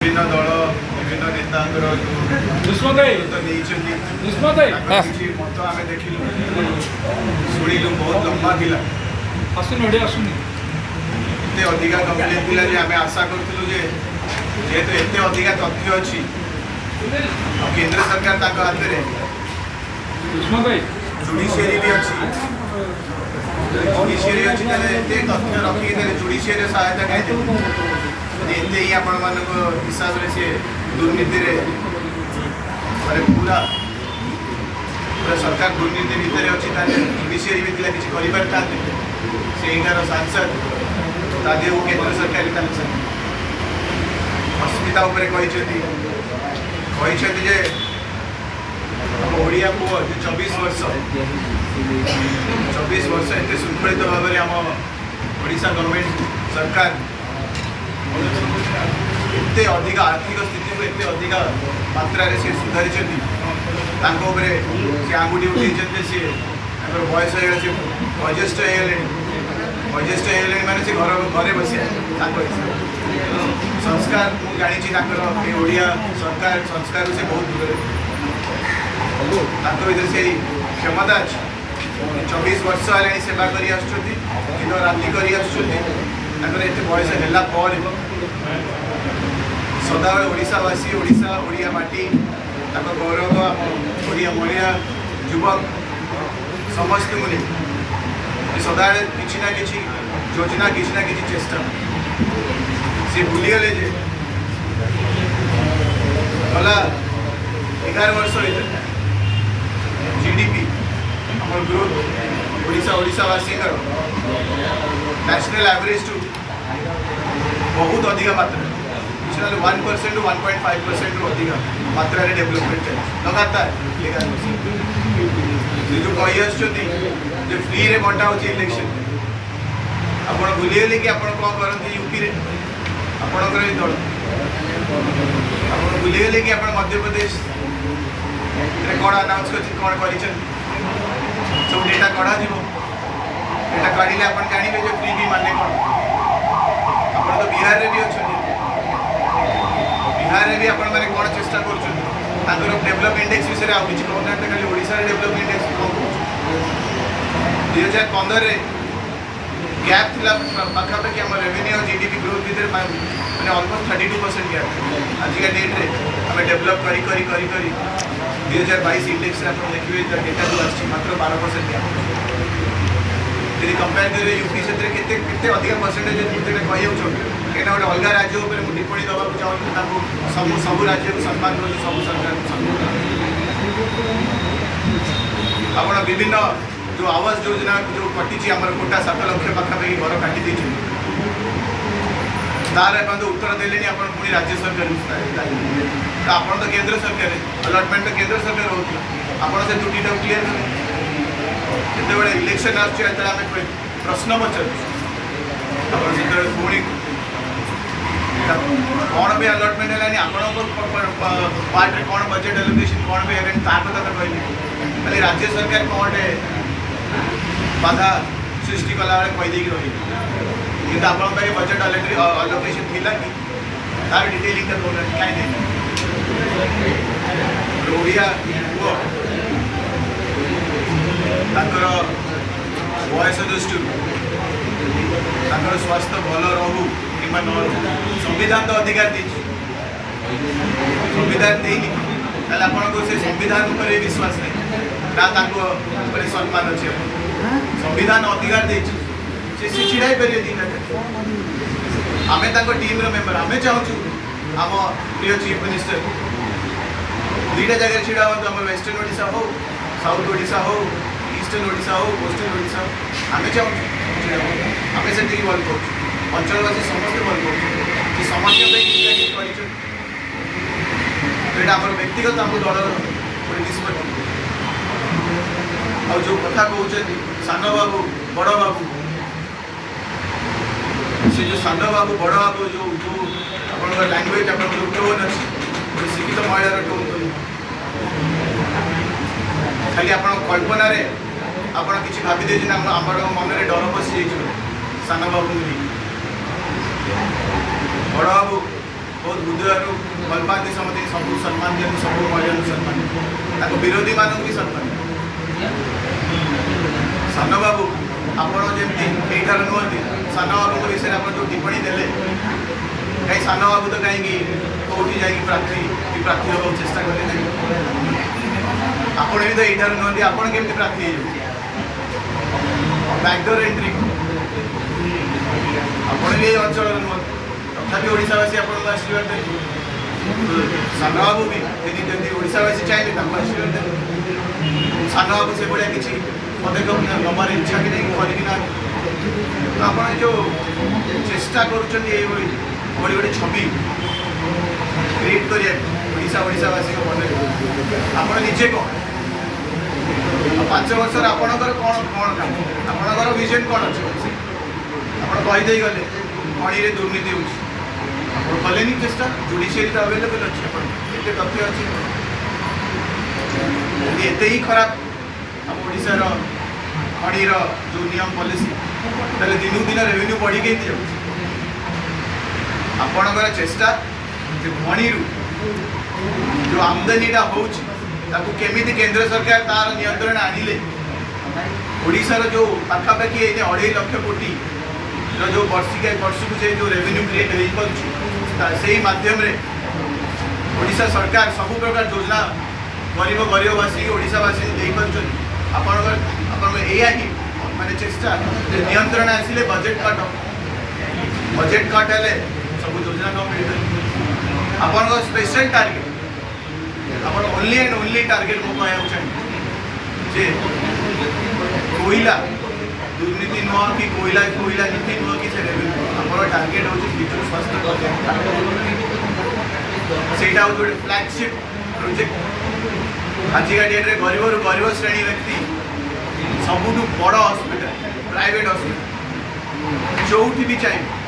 विभिन्न दल विभिन्न नेता मत आम देखिलु शुणिलु बहुत लंबा थिला एते अधिका कम्प्लेन थिला जे आम आशा करथिलु जे जेहेतु एते अधिका तथ्य अछि केंद्र सरकार ताको हाथ रे जुडिशियरी भी अछि जुडिशियरी अछि तले एते तथ्य रखी दे जुडिशियरी सहायता काहे दे एते ही आपण मान हिसाब रे से दुर्नीति रे अरे पूरा सरकार दुर्नीति भितर अच्छी जुडिशियरी भी किसी कर से इनकार सांसद तादे वो केंद्र सरकार अस्मिता उपरे जे ओडिया पुओ 24 वर्ष एत शृंखलित भाव में आम ओडिशा गवर्नमेंट सरकार एते अधिक आर्थिक स्थिति को एते अधिक मात्रा रे से सुधारी से आंगुठी उठे सी बयस से वयज्येष्ठ माने से घर घरे बस संस्कार जानी ओडिया सरकार संस्कार से बहुत दूर भर से क्षमता अच्छी 24 वर्ष है सेवा कर दिन राति कर बयस है सदाबले ओडिशावासी ओडिशा ओडिया माटी गौरव ओडिया महिला युवक समस्त मुझे सदाबले किसी ना किसी योजना किसी ना किसी चेष्टा सी भूलीगले गला 11 वर्ष जीडीपी आम ग्रोथ ओडिशावासी नेशनल एवरेज टू बहुत अधिक मात्रा 1% टू 1.5% रु अधिक मात्रा डेवलपमेंट चलती लगातार जो कही आसुँच फ्री रे बंटा हो इलेक्शन आप भूलीगले कि आप कौन करते यूपी रे आपणकर दल आप भूलीगले कि आप मध्यप्रदेश कौन अनाउंस कर कौन कर सब डेटा कढ़ा डेटा काढ़े आप जानवे जो फ्री भी माने कौन आप तो बिहार रे भी अच्छा बिहार में भी आपण मैंने कौन चेष्टा कर डेवलप इंडेक्स विषय में किसी कहना खाली ओडिशा डेवलप इंडेक्स कौन 2015 गैप थिला पाखापाखि आम रेवेन्यू और जीडीपी ग्रोथ भितर मैंने ऑलमोस्ट 32% गैप आजिका डेट रे आम डेवलप करी 2022 इंडेक्स आप देखिए डेटा जो आछि मात्र 12% गैप यदि कंपेयर करें यूपी से केते अधिक परसेंटेज कही कहीं गोटे अलग राज्य टिप्पणी देवा चाहूँ सब राज्य को सम्मान कर सब सरकार आप विभिन्न जो आवास योजना जो कटी आम कोटा 7 लाख पाखापाखि घर काटी तार उत्तर देले आप पुणी राज्य सरकार आप तो केंद्र सरकार अलटमेंट तो केंद्र सरकार होता आप से त्रुटिटा क्लीयर करें जिते इलेक्शन आम प्रश्न पचार पुणी कौन भी अलटमेंट है पार्ट कौन बजेट एलोकेशन कौन भी है कथा तो कहली खाली राज्य सरकार कौन बाधा सृष्टि कला कहीदे रही कि आप बजेट अलोकेशन थिला कि तार डिटेलिंग कहना कहीं ओडिया पुओ बयस दृष्टि स्वास्थ्य भल रहू कि न रहू संविधान तो अधिकार दी संविधान देनी आपको से संविधान पर विश्वास नहीं ना सम्मान अच्छे संविधान अधिकार दे छिड़ा पारे दिन आम टीम मेम्बर आम चाहूँ आम प्रिय चीफ मिनिस्टर 2टा जगह छिड़ा हूँ आम वेस्टर्न ओडिशा हो साउथ ओडिशा हो ईस्टर्न ओडिशा हो कोस्टल ओडिशा हो आम चाहूँ आम से भल कर अंचलवासी समस्ते भल कर समस्या आम व्यक्तिगत आम दल निष्पत्ति आ जो कथा कहते सान बाबू बड़ बाबू से जो सान बाबू बड़ बाबू जो जो आप लांगुएज आप टोन अच्छी शिक्षित महिलार टोन खाली आप कल्पना आप किसी भावी दे आम मन में डर पशि सान बाबू बड़ बाबू बहुत हृदय भल पाती समझे सब सम्मान दिखाते सब महिला सम्मान विरोधी मानक भी सम्मान सान बाबू आपड़ जमी यहीठार नुहति सान बाबू विषय आप जो टिप्पणी देले कहीं सान बाबू तो कहीं कौटी जा प्रार्थी हाँ चेष्टा करें आपण भी तो यहीठार नुहति आपड़ केमती प्रार्थी बैकडोर एंट्री आपण भी अंचल नुहति तथापि ओडावासी आपको आशीर्वाद दे सान बाबू भी जदि ओडावासी चाहिए आशीर्वाद दे सान बाबू से भाया किसी पदक्षेप नबार इच्छा कि नहीं करना तो आप जो चेष्टा कर गोटे छवि क्रिएट करवासी मन आप निजे कौन 5 वर्ष आपणकर कौन कौन काम आपणकर विजन कौन अच्छे आप कहीदे गले खणी दुर्नीति हो कले चेष्टा जुडिशियरी तो अवेलेबल अच्छे एत तथ्य अच्छे एत ही खराब आम ओडार खणीर जो नियम पॉलिसी तेल दिन दिन रेवेन्यू बढ़ी के आपणकर चेष्टा खणी जो आमदानीटा होती केंद्र सरकार तार नियंत्रण आनिले ओडार जो पाखापाखि 2.5 लाख कोटी जो वर्षिका वर्ष को जो रेवेन्यू क्रिएट हो माध्यम ओडिशा सरकार सब प्रकार योजना गरीब गरीबवासी ओडावासी आपणकर या ही माने चेष्टा नियंत्रण आसिले बजेट कट हेले सब योजना न मिल आप स्पेशल टार्गेट आप ओनली एंड ओनली टार्गेट मो कहना चाहिए कोईला दुर्नीति नुह कि कोईला कोईला नीति नुह कि आम टार्गेट हूँ विद्युत स्वास्थ्य सेटा हूँ गोटे फ्लैगशिप प्रोजेक्ट आजिका डेट्रे गरीब रु गरीब श्रेणी व्यक्ति सबुठ बड़ हॉस्पिटल प्राइवेट हॉस्पिटल जो भी चाहिए